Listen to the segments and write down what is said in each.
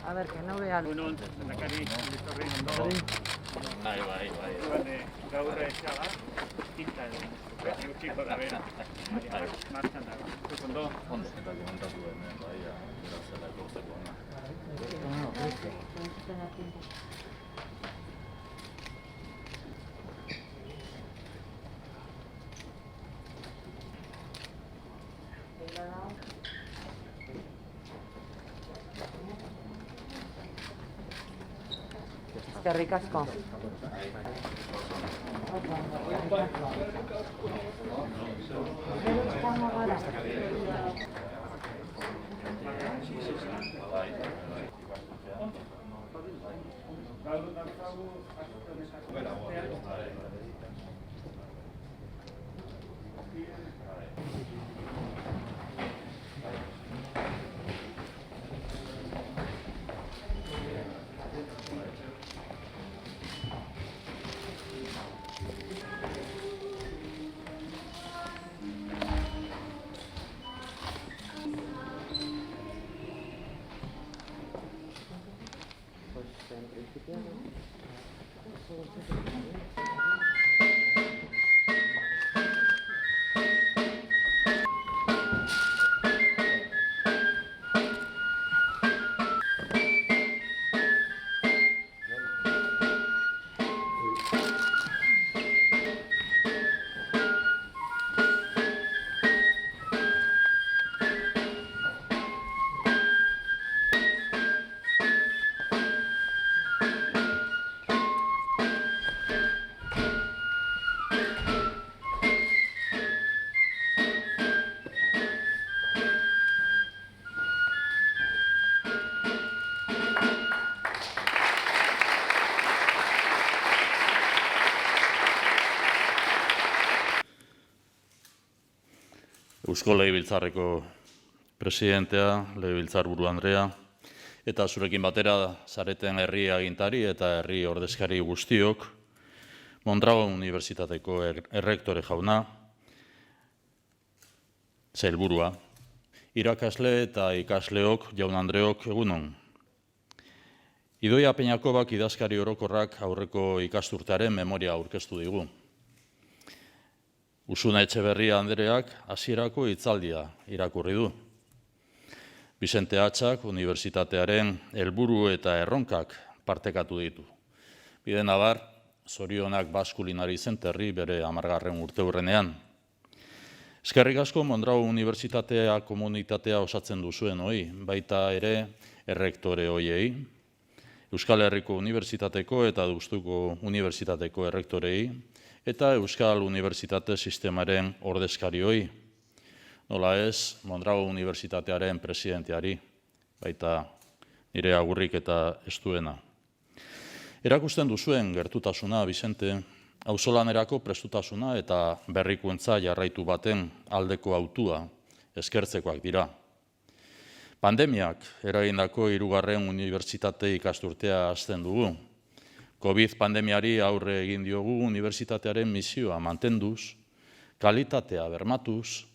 A ver, que no vea. Egunon, lehendakari, Listorri, ondo. Bai. Gaur etxaga, tinta edo, utziko da bera. Martxan dago. Zuk ondo? Ondo, eta komentatu hemen, bai, berazela etortzeko ona. Eskerrik asko. Eusko Legebiltzarreko presidentea, Legebiltzarburu Andrea, eta zurekin batera zareten herri agintari eta herri ordezkari guztiok, Mondragon Unibertsitateko errektore jauna, sailburua, irakasle eta ikasleok, jaun-andreok, egunon. Idoia Peñakobak idazkari orokorrak aurreko ikasturtearen memoria aurkeztu digu. Usuna Etxeberria Andreak hasierako hitzaldia irakurri du. Bizente Atxak unibertsitatearen helburu eta erronkak partekatu ditu. Bide nabar, zorionak Baskulinari Zenterri bere 10. urteurrenean. Eskerrik asko Mondragon Unibertsitatea komunitatea osatzen duzuen hoi, baita ere errektore hoiei, Euskal Herriko Unibertsitateko eta Deustuko Unibertsitateko errektorei, eta Euskal Unibertsitate Sistemaren ordezkarioi, nola ez Mondragon Unibertsitatearen presidenteari, baita nire agurrik eta estuena. Erakusten duzuen gertutasuna, Bizente, auzolanerako prestutasuna eta berrikuntza jarraitu baten aldeko hautua eskertzekoak dira. Pandemiak eragindako 3. unibertsitate ikasturtea hasten dugu. COVID pandemiari aurre egin diogu unibertsitatearen misioa mantenduz, kalitatea bermatuz,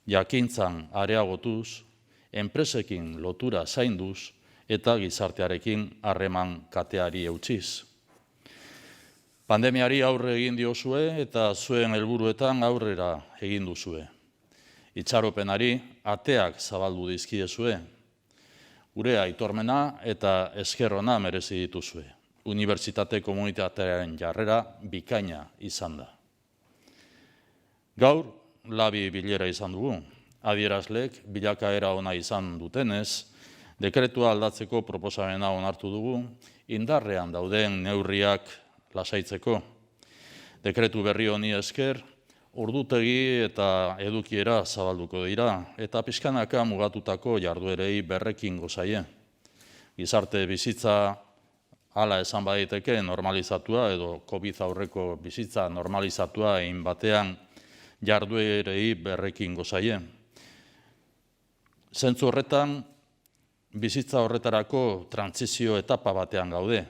jakintzan areagotuz, enpresekin lotura zainduz eta gizartearekin harreman kateari eutsiz. Pandemiari aurre egin diozue eta zuen helburuetan aurrera egin duzue. Itxaropenari ateak zabaldu dizkiezue. Gure aitormena eta esker ona merezi dituzue. Unibertsitate komunitatearen jarrera bikaina izan da. Gaur, labi bilera izan dugu. Adierazleek bilakaera ona izan dutenez, dekretua aldatzeko proposamena onartu dugu, indarrean dauden neurriak lasaitzeko. Dekretu berri honi esker, ordutegi eta edukiera zabalduko dira, eta pixkanaka mugatutako jarduerei berrekingo zaie. Gizarte bizitza hala esan baditeke normalizatua edo COVID aurreko bizitza normalizatua egin batean jarduerei berrekingo zaie. Zentzu horretan, bizitza horretarako trantsizio etapa batean gaude.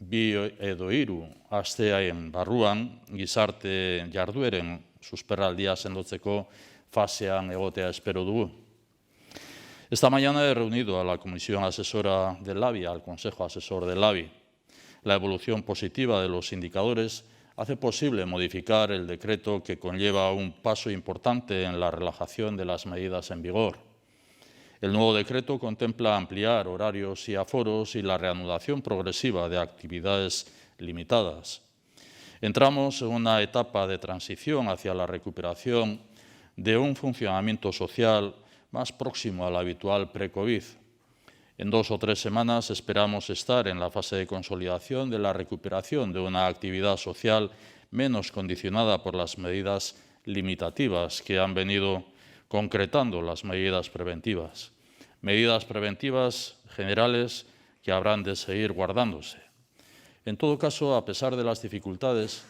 2 edo 3 astearen barruan gizarte jardueren susperraldia sendotzeko fasean egotea espero dugu. Esta mañana he reunido a la Comisión Asesora del LABI, al Consejo Asesor del LABI. La evolución positiva de los indicadores hace posible modificar el decreto que conlleva un paso importante en la relajación de las medidas en vigor. El nuevo decreto contempla ampliar horarios y aforos y la reanudación progresiva de actividades limitadas. Entramos en una etapa de transición hacia la recuperación de un funcionamiento social más próximo al habitual pre-COVID. En 2 o 3 semanas esperamos estar en la fase de consolidación de la recuperación de una actividad social menos condicionada por las medidas limitativas que han venido concretando las medidas preventivas. Medidas preventivas generales que habrán de seguir guardándose. En todo caso, a pesar de las dificultades,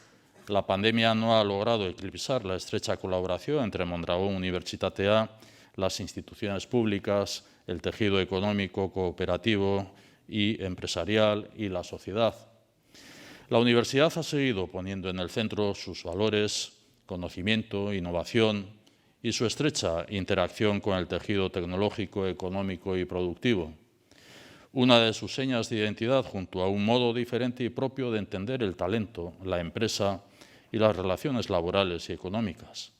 la pandemia no ha logrado eclipsar la estrecha colaboración entre Mondragón Unibertsitatea, las instituciones públicas, el tejido económico, cooperativo y empresarial y la sociedad. La universidad ha seguido poniendo en el centro sus valores, conocimiento, innovación y su estrecha interacción con el tejido tecnológico, económico y productivo. Una de sus señas de identidad, junto a un modo diferente y propio de entender el talento, la empresa y las relaciones laborales y económicas.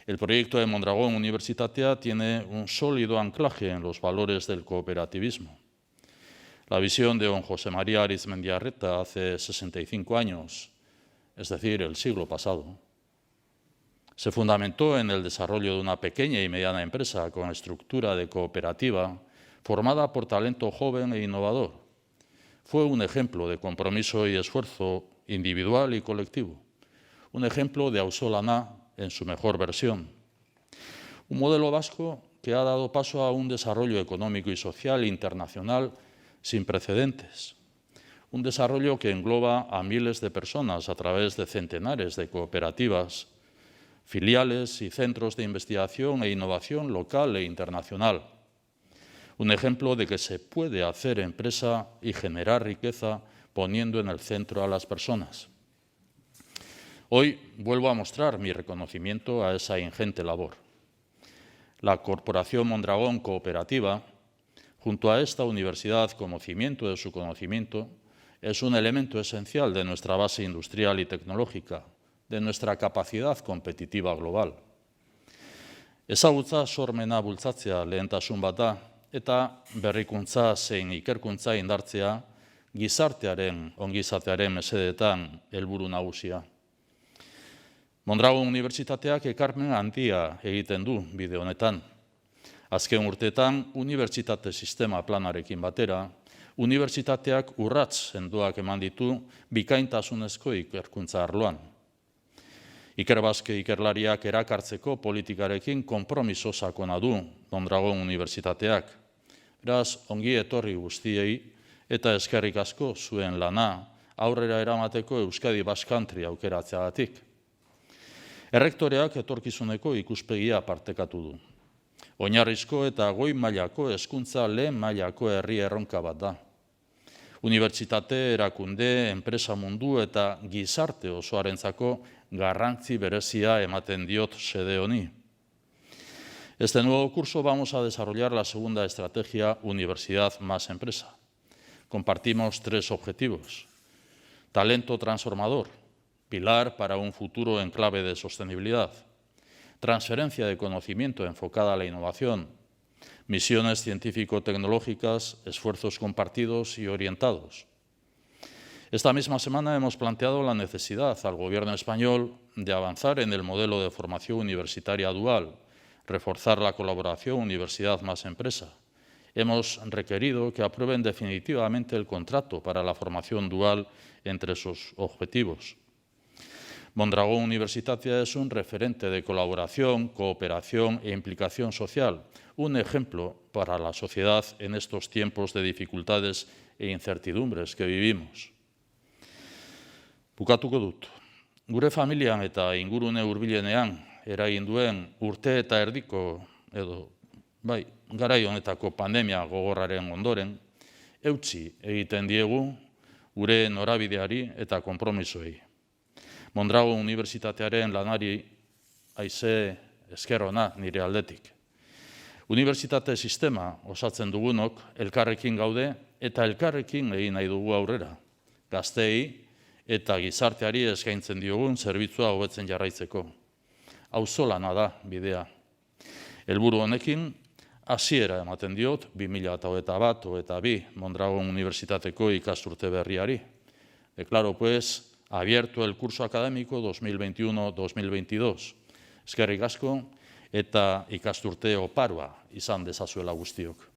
El proyecto de Mondragón Unibertsitatea tiene un sólido anclaje en los valores del cooperativismo. La visión de don José María Arizmendiarreta hace 65 años, es decir, el siglo pasado, se fundamentó en el desarrollo de una pequeña y mediana empresa con estructura de cooperativa formada por talento joven e innovador. Fue un ejemplo de compromiso y esfuerzo individual y colectivo, un ejemplo de auzolana en su mejor versión. Un modelo vasco que ha dado paso a un desarrollo económico y social internacional sin precedentes. Un desarrollo que engloba a miles de personas a través de centenares de cooperativas, filiales y centros de investigación e innovación local e internacional. Un ejemplo de que se puede hacer empresa y generar riqueza poniendo en el centro a las personas. Hoy vuelvo a mostrar mi reconocimiento a esa ingente labor. La Corporación Mondragón Cooperativa, junto a esta universidad como cimiento de su conocimiento, es un elemento esencial de nuestra base industrial y tecnológica, de nuestra capacidad competitiva global. Ezagutza sormena bultzatzea lehentasun bat da, eta berrikuntza zein ikerkuntza indartzea gizartearen ongizatearen mesedetan helburu nagusia. Mondragon Unibertsitateak ekarpen handia egiten du bide honetan. Azken urteetan, unibertsitate sistema planarekin batera, unibertsitateak urrats sendoak eman ditu bikaintasunezko ikerkuntza arloan. Ikerbazke ikerlariak erakartzeko politikarekin konpromiso sakona du Mondragon Unibertsitateak. Beraz, ongi etorri guztiei eta eskerrik asko zuen lana aurrera eramateko Euskadi Basque Country aukeratzeagatik. Errektoreak etorkizuneko ikuspegia partekatu du. Oinarrizko eta goi mailako hezkuntza lehen mailako herri erronka bat da. Unibertsitate, erakunde, enpresa mundu eta gizarte osoarentzako garrantzi berezia ematen diot xede honi. Este nuevo curso vamos a desarrollar la segunda estrategia Universidad más Empresa. Compartimos 3 objetivos. Talento transformador, pilar para un futuro en clave de sostenibilidad. Transferencia de conocimiento enfocada a la innovación. Misiones científico-tecnológicas, esfuerzos compartidos y orientados. Esta misma semana hemos planteado la necesidad al Gobierno español de avanzar en el modelo de formación universitaria dual, reforzar la colaboración Universidad más Empresa. Hemos requerido que aprueben definitivamente el contrato para la formación dual entre sus objetivos. Mondragón Unibertsitatea es un referente de colaboración, cooperación e implicación social, un ejemplo para la sociedad en estos tiempos de dificultades e incertidumbres que vivimos. Bukatuko dut. Gure familian eta ingurune hurbilenean eragin duen urte eta erdiko garai honetako pandemia gogorraren ondoren, eutsi egiten diegu gure norabideari eta konpromisoei. Mondragon Unibertsitatearen lanari haize esker ona nire aldetik. Unibertsitate sistema osatzen dugunok elkarrekin gaude eta elkarrekin egin nahi dugu aurrera. Gazteei eta gizarteari eskaintzen diogun zerbitzua hobetzen jarraitzeko. Auzolana da bidea. Helburu honekin, hasiera ematen diot 2021-22 Mondragon Unibertsitateko ikasturte berriari. Declaro, pues, abierto el curso académico 2021-2022. Eskerrik asko eta ikasturte oparoa izan dezazuela guztiok.